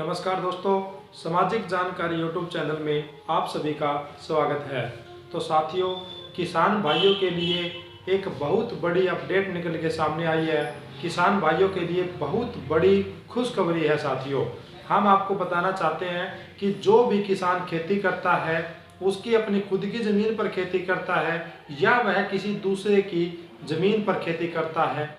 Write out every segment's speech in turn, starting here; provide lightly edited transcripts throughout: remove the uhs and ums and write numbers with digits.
नमस्कार दोस्तों, सामाजिक जानकारी यूट्यूब चैनल में आप सभी का स्वागत है। तो साथियों, किसान भाइयों के लिए एक बहुत बड़ी अपडेट निकल के सामने आई है। किसान भाइयों के लिए बहुत बड़ी खुशखबरी है साथियों। हम आपको बताना चाहते हैं कि जो भी किसान खेती करता है, उसकी अपनी खुद की ज़मीन पर खेती करता है या वह किसी दूसरे की ज़मीन पर खेती करता है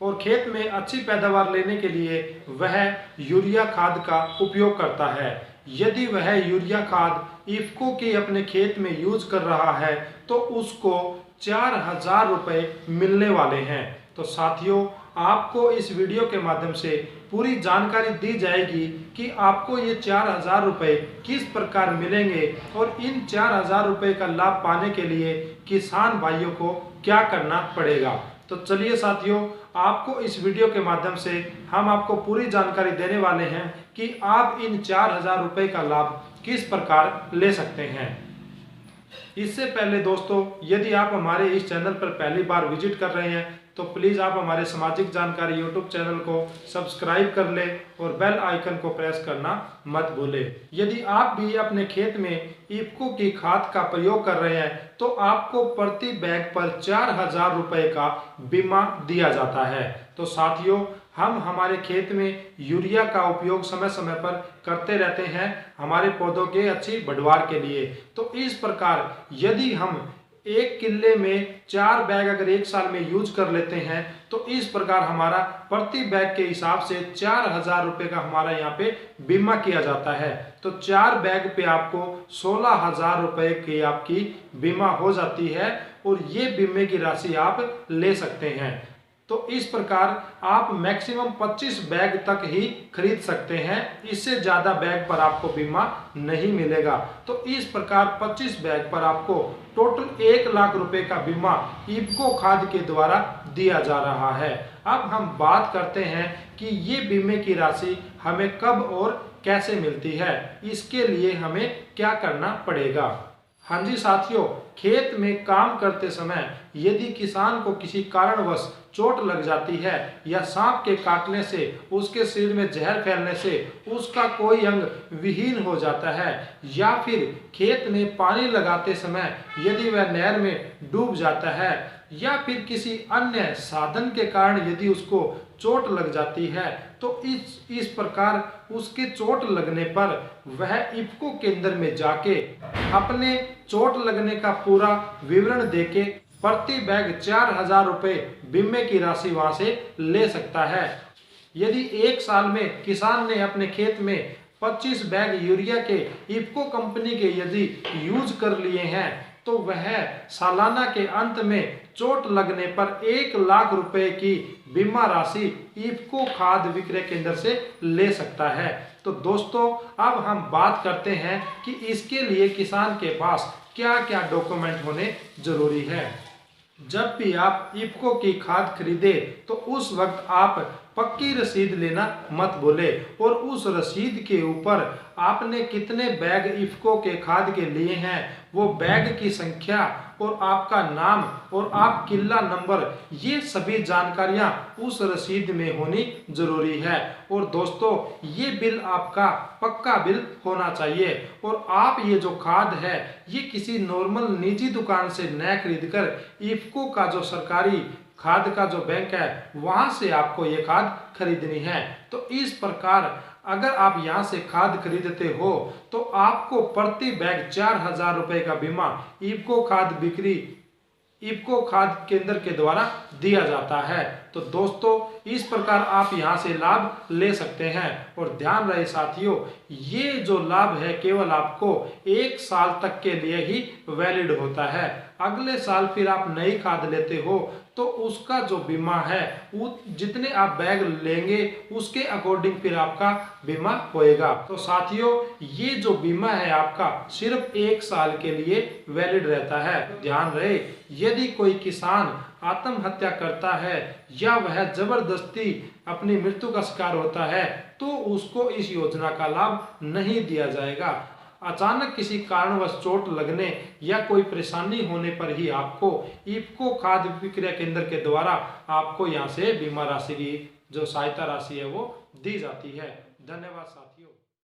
और खेत में अच्छी पैदावार लेने के लिए वह यूरिया खाद का उपयोग करता है। यदि वह यूरिया खाद इफ्को के अपने खेत में यूज कर रहा है तो उसको 4,000 रुपये मिलने वाले हैं। तो साथियों, आपको इस वीडियो के माध्यम से पूरी जानकारी दी जाएगी कि आपको ये 4,000 रुपये किस प्रकार मिलेंगे और इन 4,000 रुपये का लाभ पाने के लिए किसान भाइयों को क्या करना पड़ेगा। तो चलिए साथियों, आपको इस वीडियो के माध्यम से हम आपको पूरी जानकारी देने वाले हैं कि आप इन 4,000 रुपये का लाभ किस प्रकार ले सकते हैं। इससे पहले दोस्तों, यदि आप हमारे इस चैनल पर पहली बार विजिट कर रहे हैं तो प्लीज़ आप हमारे सामाजिक जानकारी यूट्यूब चैनल को सब्सक्राइब कर लें और बेल आइकन को प्रेस करना मत भूलें। यदि आप भी अपने खेत में इफ्को की खाद का प्रयोग कर रहे हैं तो आपको प्रति बैग पर 4,000 रुपये का बीमा दिया जाता है। तो साथियों, हम हमारे खेत में यूरिया का उपयोग समय समय पर करते रहते हैं हमारे पौधों के अच्छी बढ़वार के लिए। तो इस प्रकार यदि हम 1 किल्ले में 4 बैग अगर 1 साल में यूज कर लेते हैं तो इस प्रकार हमारा प्रति बैग के हिसाब से 4,000 रुपये का हमारा यहाँ पे बीमा किया जाता है। तो 4 बैग पे आपको 16,000 रुपये की आपकी बीमा हो जाती है और ये बीमे की राशि आप ले सकते हैं। तो इस प्रकार आप मैक्सिमम 25 बैग तक ही खरीद सकते हैं, इससे ज़्यादा बैग पर आपको बीमा नहीं मिलेगा। तो इस प्रकार 25 बैग पर आपको टोटल 1 लाख रुपए का बीमा इफ्को खाद के द्वारा दिया जा रहा है। अब हम बात करते हैं कि ये बीमे की राशि हमें कब और कैसे मिलती है, इसके लिए हमें क्या करना पड़ेगा। हाँ जी साथियों, खेत में काम करते समय यदि किसान को किसी कारणवश चोट लग जाती है या सांप के काटने से, उसके शरीर में जहर फैलने से उसका कोई अंग विहीन हो जाता है या फिर खेत में पानी लगाते समय यदि वह नहर में डूब जाता है या फिर किसी अन्य साधन के कारण यदि उसको चोट लग जाती है तो इस प्रकार उसके चोट लगने पर वह इफ्को केंद्र में जाके अपने चोट लगने का पूरा विवरण देके प्रति बैग 4,000 रुपये बीमे की राशि वहां से ले सकता है। यदि 1 साल में किसान ने अपने खेत में 25 बैग यूरिया के इफ्को कंपनी के यदि यूज कर लिए हैं तो वह सालाना के अंत में चोट लगने पर 1 लाख रुपए की बीमा राशि इफ्को खाद विक्रय केंद्र से ले सकता है। तो दोस्तों, अब हम बात करते हैं कि इसके लिए किसान के पास क्या क्या डॉक्यूमेंट होने जरूरी है। जब भी आप इफ्को की खाद खरीदे तो उस वक्त आप पक्की रसीद लेना मत भूले और उस रसीद के ऊपर आपने कितने बैग इफ्को के खाद के लिए हैं, वो बैग की संख्या और आपका नाम और आप किल्ला नंबर, ये सभी जानकारियां उस रसीद में होनी जरूरी है। और दोस्तों, ये बिल आपका पक्का बिल होना चाहिए और आप ये जो खाद है ये किसी नॉर्मल निजी दुकान से न खरीद कर इफ्को का जो सरकारी खाद का जो बैंक है वहां से आपको ये खाद खरीदनी है। तो इस प्रकार अगर आप यहाँ से खाद खरीदते हो तो आपको प्रति बैग 4,000 रुपये का बीमा इफ्को खाद केंद्र के द्वारा दिया जाता है। तो दोस्तों, इस प्रकार आप यहाँ से लाभ ले सकते हैं। और ध्यान रहे साथियों, ये जो लाभ है केवल आपको 1 साल तक के लिए ही वैलिड होता है। अगले साल फिर आप नई खाद लेते हो तो उसका जो बीमा है जितने आप बैग लेंगे उसके अकॉर्डिंग फिर आपका बीमा होएगा। तो साथियों, ये जो बीमा है आपका सिर्फ 1 साल के लिए वैलिड रहता है। ध्यान रहे, यदि कोई किसान आत्महत्या करता है या वह जबरदस्ती अपनी मृत्यु का शिकार होता है तो उसको इस योजना का लाभ नहीं दिया जाएगा। अचानक किसी कारणवश चोट लगने या कोई परेशानी होने पर ही आपको इफ्को खाद विक्रय केंद्र के द्वारा आपको यहाँ से बीमा राशि की जो सहायता राशि है वो दी जाती है। धन्यवाद साथियों।